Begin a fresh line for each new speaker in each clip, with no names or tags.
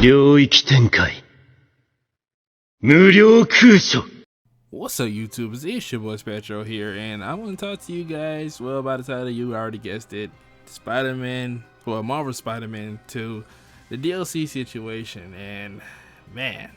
領域展開。無料空所。
What's up, YouTubers? It's your boy Spectro here, and I want to talk to you guys. Well, by the title, you already guessed it. Spider-Man, well, Marvel Spider-Man 2, the DLC situation, and man,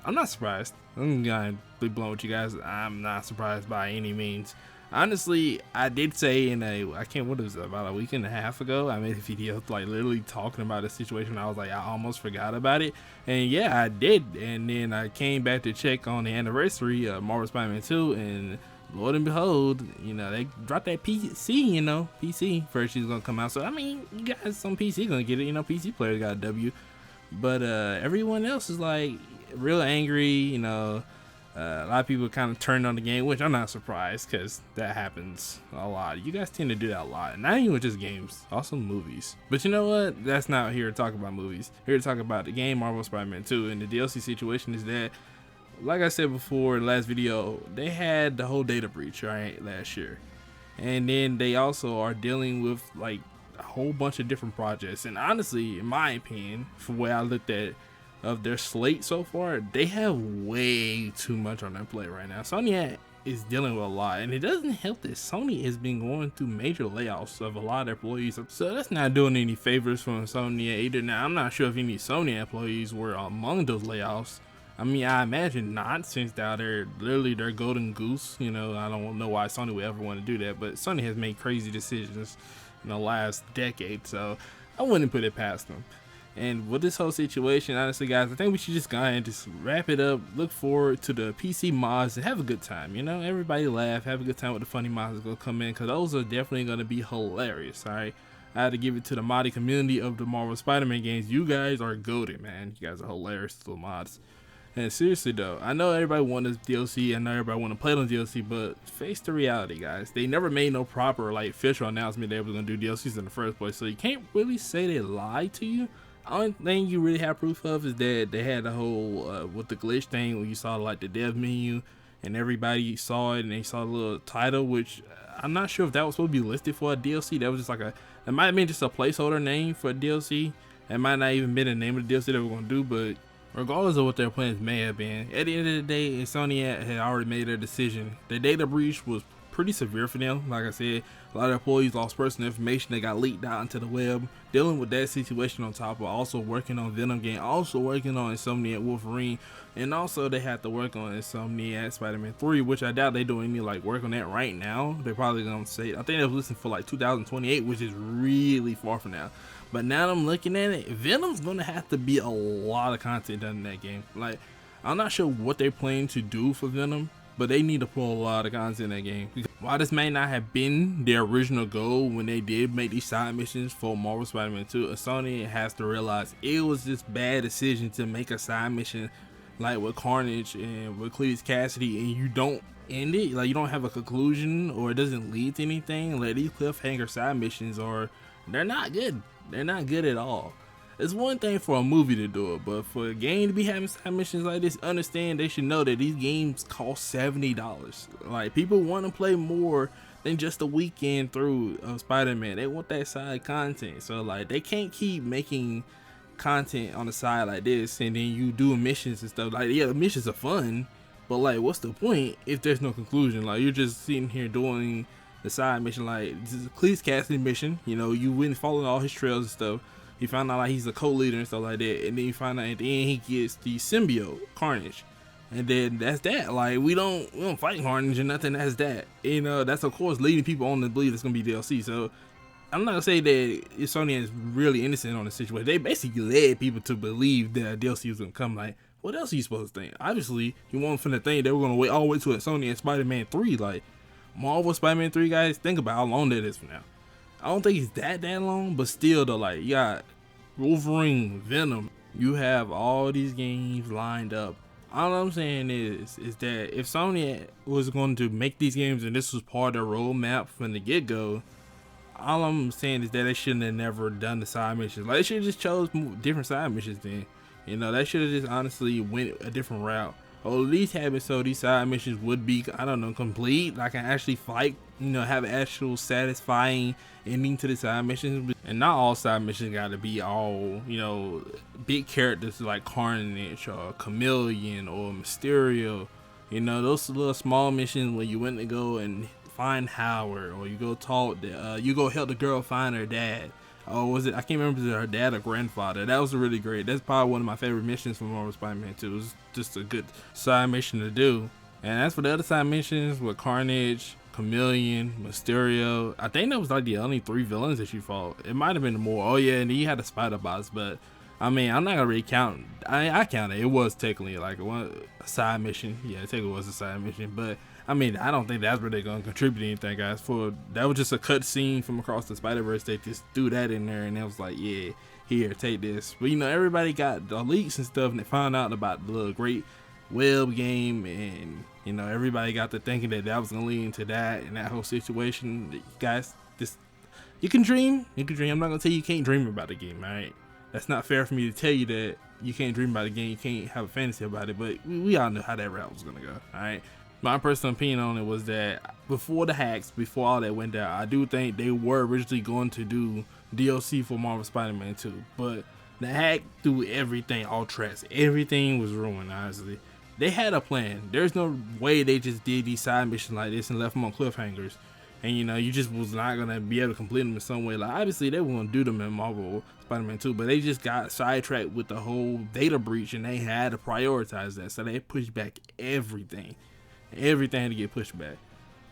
I'm not surprised. I'm gonna be blunt with you guys. I'm not surprised by any means. Honestly, I did say what was it, about a week and a half ago, I made a video like literally talking about the situation. I was like, I almost forgot about it, and yeah, I did. And then I came back to check on the anniversary of Marvel Spider-Man 2, and Lord and behold, you know, they dropped that PC, PC first she's gonna come out. So I mean, you guys, some PC gonna get it, PC players got a W, but everyone else is like real angry, a lot of people kind of turned on the game, which I'm not surprised because that happens a lot. You guys tend to do that a lot, not even with just games, also movies. But you know what? That's not here to talk about movies. Here to talk about the game Marvel Spider-Man 2, and the DLC situation is that, like I said before in the last video, they had the whole data breach, right, last year. And then they also are dealing with like a whole bunch of different projects. And honestly, in my opinion, from where I looked at of their slate so far, they have way too much on their plate right now. Sony is dealing with a lot, and it doesn't help that Sony has been going through major layoffs of a lot of employees, so that's not doing any favors from Sony either. Now, I'm not sure if any Sony employees were among those layoffs. I mean, I imagine not, since now they're literally their golden goose. I don't know why Sony would ever want to do that, but Sony has made crazy decisions in the last decade, so I wouldn't put it past them. And with this whole situation, honestly, guys, I think we should just go ahead and just wrap it up. Look forward to the PC mods and have a good time. Everybody laugh, have a good time with the funny mods that's gonna come in, because those are definitely gonna be hilarious. All right, I had to give it to the modding community of the Marvel Spider-Man games. You guys are goated, man. You guys are hilarious to the mods. And seriously though, I know everybody wants this DLC, I know everybody want to play on DLC, but face the reality, guys. They never made no proper official announcement they were gonna do DLCs in the first place, so you can't really say they lied to you. Only thing you really have proof of is that they had the whole with the glitch thing, where you saw like the dev menu and everybody saw it and they saw the little title, which I'm not sure if that was supposed to be listed for a DLC. That was just it might have been just a placeholder name for a DLC. It might not even been the name of the DLC they were going to do, but regardless of what their plans may have been, at the end of the day, Sony had already made their decision. The data breach was pretty severe for them. Like I said, a lot of employees lost personal information that got leaked out into the web. Dealing with that situation on top of also working on Venom game, also working on Insomniac Wolverine, and also they had to work on Insomniac Spider-Man 3, which I doubt they doing any work on that right now. They're probably gonna say, I think they're listening for 2028, which is really far from now. But now I'm looking at it, Venom's gonna have to be a lot of content done in that game. I'm not sure what they're planning to do for Venom, but they need to pull a lot of content in that game. While this may not have been their original goal when they did make these side missions for Marvel Spider-Man 2, Sony has to realize it was just bad decision to make a side mission like with Carnage and with Cletus Cassidy, and you don't end it, you don't have a conclusion, or it doesn't lead to anything. These cliffhanger side missions they're not good. They're not good at all. It's one thing for a movie to do it, but for a game to be having side missions like this, understand they should know that these games cost $70. People want to play more than just a weekend through of Spider-Man. They want that side content, so they can't keep making content on the side like this and then you do missions and stuff. Yeah, the missions are fun, but what's the point if there's no conclusion? You're just sitting here doing the side mission. This is a Cletus Cassidy mission, you went following all his trails and stuff. You find out he's a co-leader and stuff like that, and then you find out at the end he gets the symbiote Carnage, and then that's that. We don't fight Carnage or nothing. That's that. That's of course leading people on to believe it's gonna be DLC. So I'm not gonna say that Sony is really innocent on the situation. They basically led people to believe that DLC was gonna come. What else are you supposed to think? Obviously, you want from the thing they were gonna wait all the way to a Sony and Spider-Man 3. Marvel Spider-Man 3, guys, think about how long that is from now. I don't think it's that long, but still though, you got Wolverine, Venom, you have all these games lined up. All I'm saying is that if Sony was going to make these games and this was part of their roadmap from the get-go, all I'm saying is that they shouldn't have never done the side missions. They should have just chose different side missions then. They should have just honestly went a different route. or at least have it so these side missions would be, I don't know, complete. Like, I can actually fight, you know, have an actual satisfying ending to the side missions. And not all side missions got to be all, you know, big characters like Carnage or Chameleon or Mysterio. You know, those little small missions where you went to go and find Howard, or you go talk, you go help the girl find her dad. Oh, was it? I can't remember if it was her dad or grandfather. That was really great. That's probably one of my favorite missions from Marvel Spider-Man 2. It was just a good side mission to do. And as for the other side missions with Carnage, Chameleon, Mysterio, I think that was like the only 3 villains that you fought. It might have been more. Oh yeah, and then you had the Spider Bots, but I mean, I'm not gonna really count. I counted. It was technically like a side mission. Yeah, technically was a side mission, but I mean, I don't think that's really gonna contribute anything, guys. For that was just a cut scene from Across the Spider-Verse. They just threw that in there, and it was like, yeah, here, take this. But you know, everybody got the leaks and stuff, and they found out about the little great web game, and you know, everybody got to thinking that that was gonna lead into that and that whole situation. Guys, just you can dream. You can dream. I'm not gonna tell you can't dream about the game, all right? That's not fair for me to tell you that you can't dream about a game, you can't have a fantasy about it, but we all know how that route was gonna go, alright? My personal opinion on it was that before the hacks, before all that went down, I do think they were originally going to do DLC for Marvel Spider-Man 2, but the hack threw everything, all tracks, everything was ruined, honestly. They had a plan. There's no way they just did these side missions like this and left them on cliffhangers. And you know, you just was not gonna be able to complete them in some way. Like, obviously they were gonna do them in Marvel Spider-Man 2, but they just got sidetracked with the whole data breach, and they had to prioritize that, so they pushed back everything. Everything had to get pushed back.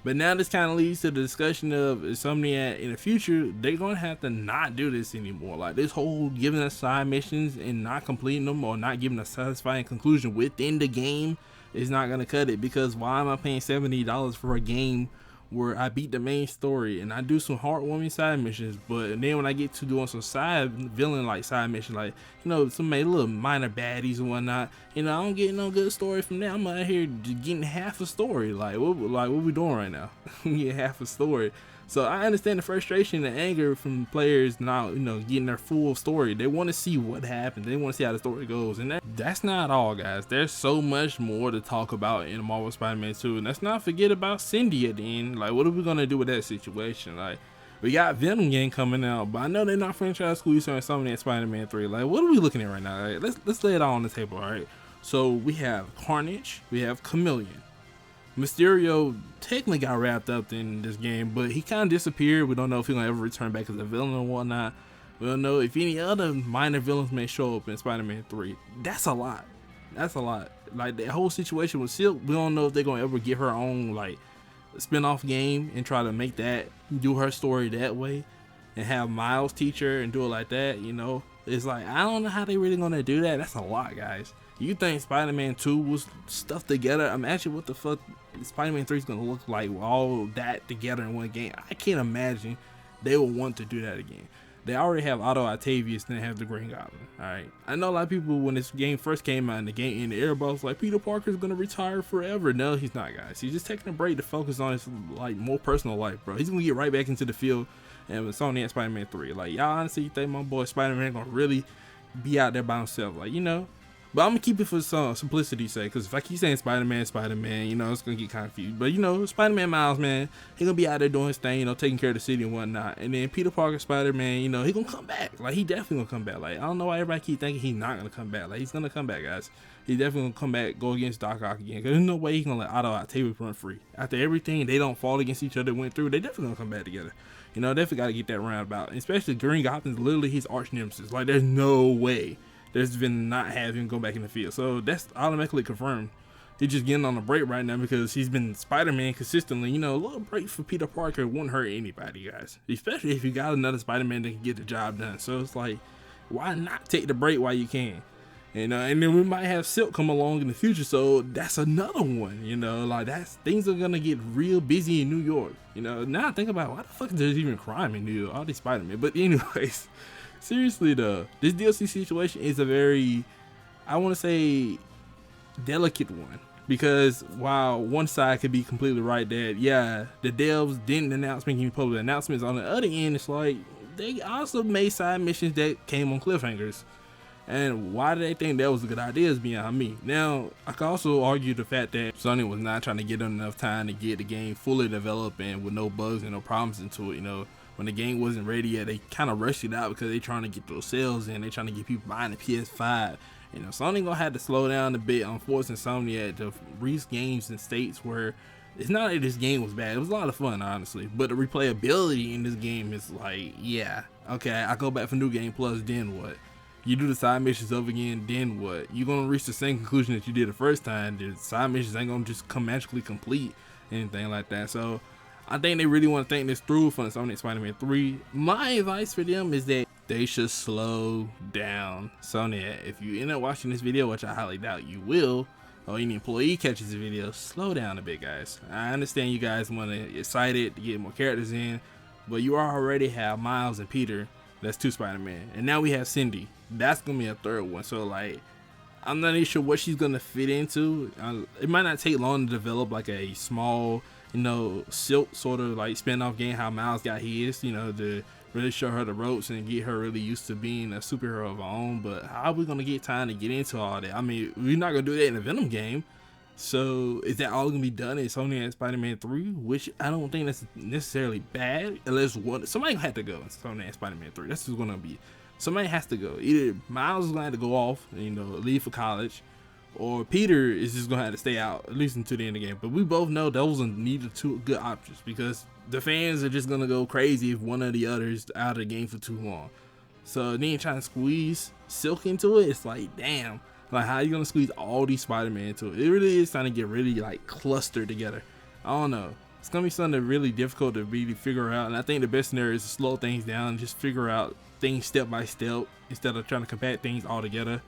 But now this kind of leads to the discussion of Insomniac in the future, they're gonna have to not do this anymore. Like, this whole giving us side missions and not completing them or not giving a satisfying conclusion within the game is not gonna cut it. Because why am I paying $70 for a game where I beat the main story and I do some heartwarming side missions, but then when I get to doing some side villain like side missions, like, you know, some little minor baddies and whatnot, you know, I don't get no good story from that. I'm out here getting half a story. Like what we doing right now? We get half a story. So I understand the frustration and anger from players not, you know, getting their full story. They want to see what happens. They want to see how the story goes. And that's not all, guys. There's so much more to talk about in Marvel Spider-Man 2. And let's not forget about Cindy at the end. Like, what are we going to do with that situation? Like, we got Venom game coming out, but I know they're not franchise exclusive or something at Spider-Man 3. Like, what are we looking at right now? Like, let's lay it all on the table, all right? So we have Carnage. We have Chameleon. Mysterio technically got wrapped up in this game, but he kind of disappeared. We don't know if he's gonna ever return back as a villain or whatnot. We don't know if any other minor villains may show up in Spider-Man 3. That's a lot. That's a lot. Like, the whole situation with Silk, we don't know if they're gonna ever get her own like spin-off game and try to make that, do her story that way, and have Miles teach her and do it like that. You know, it's like, I don't know how they really gonna do that. That's a lot, guys. You think Spider-Man 2 was stuff together? Imagine what the fuck Spider-Man 3 is gonna look like with all that together in one game. I can't imagine they will want to do that again. They already have Otto Octavius, then they have the Green Goblin. Alright. I know a lot of people, when this game first came out, in the game in the everybody was like, Peter Parker's gonna retire forever. No, he's not, guys. He's just taking a break to focus on his like more personal life, bro. He's gonna get right back into the field, and with Sony at Spider-Man 3. Like, y'all honestly think my boy Spider-Man gonna really be out there by himself? Like, you know. But I'm gonna keep it for some simplicity's sake, because if I keep saying Spider-Man, you know, it's gonna get confused. But you know, Spider-Man Miles, man, he gonna be out there doing his thing, you know, taking care of the city and whatnot. And then Peter Parker Spider-Man, you know, he gonna come back. Like, he definitely gonna come back. Like, I don't know why everybody keep thinking he's not gonna come back. Like, he's gonna come back, guys. He's definitely gonna come back, go against Doc Ock again. Cause there's no way he gonna let Otto Octavius run free. After everything they don't fall against each other went through, they definitely gonna come back together. You know, definitely gotta get that roundabout. And especially Green Goblin's literally his arch nemesis. Like, there's no way there's been not having him go back in the field. So that's automatically confirmed. He's just getting on a break right now because he's been Spider-Man consistently. You know, a little break for Peter Parker won't hurt anybody, guys. Especially if you got another Spider-Man that can get the job done. So it's like, why not take the break while you can? You know, and then we might have Silk come along in the future. So that's another one, you know, like things are going to get real busy in New York. You know, now I think about why the fuck is there even crime in New York? All these Spider-Man. But anyways, seriously though, this DLC situation is a very, I want to say, delicate one, because while one side could be completely right that, yeah, the devs didn't announce making public announcements, on the other end it's like they also made side missions that came on cliffhangers. And why did they think that was a good idea is beyond me. Now, I can also argue the fact that Sony was not trying to give them enough time to get the game fully developed and with no bugs and no problems into it. You know, when the game wasn't ready yet, they kind of rushed it out because they trying to get those sales in. They trying to get people buying the PS5. You know, Sony gonna have to slow down a bit on forcing Insomniac to release games in states where it's not that this game was bad. It was a lot of fun, honestly, but the replayability in this game is like, yeah, okay, I go back for New Game Plus, then what? You do the side missions over again, then what? You're gonna reach the same conclusion that you did the first time. The side missions ain't gonna just come magically complete, anything like that. So I think they really want to think this through for Insomniac Spider-Man 3. My advice for them is that they should slow down. Sony, if you end up watching this video, which I highly doubt you will, or any employee catches the video, slow down a bit, guys. I understand you guys want to get excited to get more characters in, but you already have Miles and Peter. That's 2 Spider-Man, and now we have Cindy. That's gonna be a 3rd one. So like, I'm not even sure what she's gonna fit into. It might not take long to develop like a small, you know, Silk sort of like spin-off game, how Miles got his, you know, to really show her the ropes and get her really used to being a superhero of her own. But how are we gonna get time to get into all that? I mean, we're not gonna do that in a Venom game. So is that all gonna be done in Sony Spider-Man 3? Which I don't think that's necessarily bad, unless somebody had to go in Sony Spider-Man 3. That's what's gonna be. Somebody has to go. Either Miles is gonna have to go off, you know, leave for college, or Peter is just gonna have to stay out at least until the end of the game. But we both know those are neither 2 good options, because the fans are just gonna go crazy if one of the others out of the game for too long. So then trying to squeeze Silk into it, it's like, damn, like how you gonna squeeze all these Spider-Man into it? It really is trying to get really like clustered together. I don't know. It's gonna be something really difficult to really figure out, and I think the best scenario is to slow things down and just figure out things step by step instead of trying to compact things all together.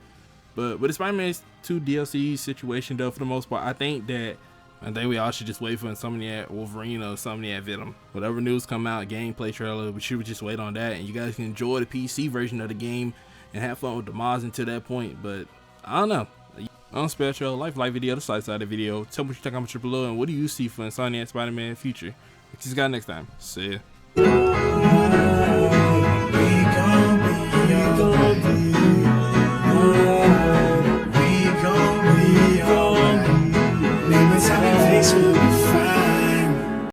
But with the Spider-Man 2 DLC situation, though, for the most part, I think we all should just wait for Insomniac Wolverine or Insomniac Venom. Whatever news come out, gameplay trailer, we should just wait on that, and you guys can enjoy the PC version of the game and have fun with the mods until that point. But I don't know. On Spectro, like video, the side of the video. Tell me what you think, comment below, and what do you see for Insomniac Spider-Man future? See you guys next time. See ya.